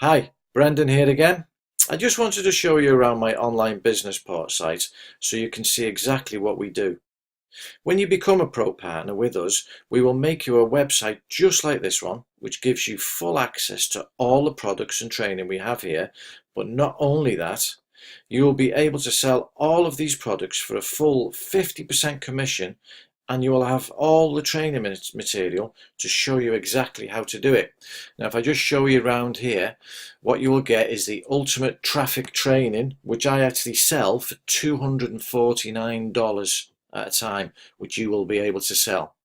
Hi, Brendan here again. I just wanted to show you around my online business part site so you can see exactly what we do. When you become a pro partner with us, we will make you a website just like this one, which gives you full access to all the products and training we have here. But not only that, you will be able to sell all of these products for a full 50% commission, and you will have all the training material to show you exactly how to do it. Now, if I just show you around here, what you will get is the ultimate traffic training, which I actually sell for $249 at a time, which you will be able to sell.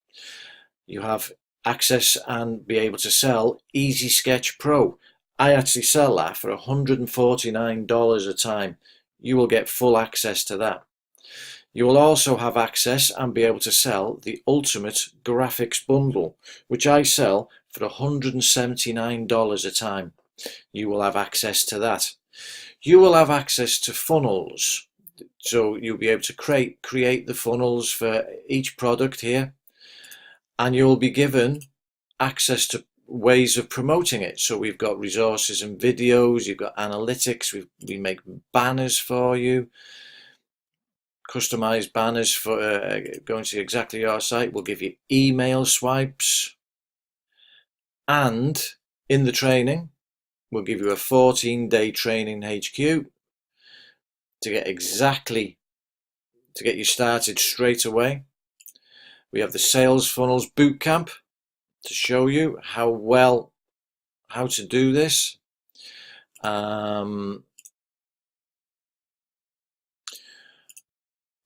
You have access and be able to sell Easy Sketch Pro. I actually sell that for $149 a time. You will get full access to that. You will also have access and be able to sell the Ultimate Graphics Bundle, which I sell for $179 a time. You will have access to that. You will have access to funnels. So you'll be able to create the funnels for each product here, and you'll be given access to ways of promoting it. So we've got resources and videos, you've got analytics, we make banners for you, customized banners for going to exactly your site. We'll give you email swipes, and in the training we'll give you a 14-day training HQ to get you started straight away. We have the Sales Funnels Bootcamp to show you how to do this.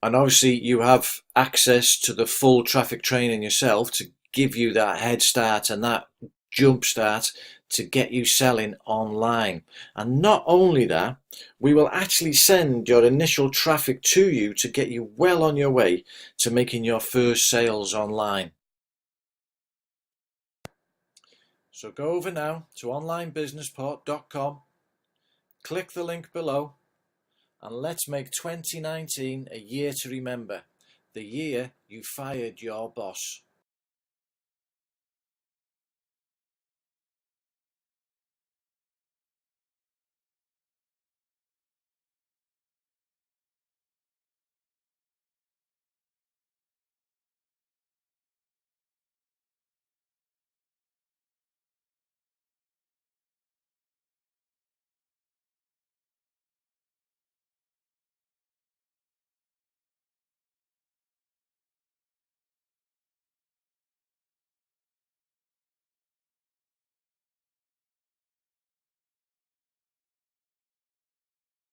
And obviously you have access to the full traffic training yourself to give you that head start and that jump start to get you selling online. And not only that, we will actually send your initial traffic to you to get you well on your way to making your first sales online. So go over now to onlinebusinessport.com, click the link below, and let's make 2019 a year to remember, the year you fired your boss.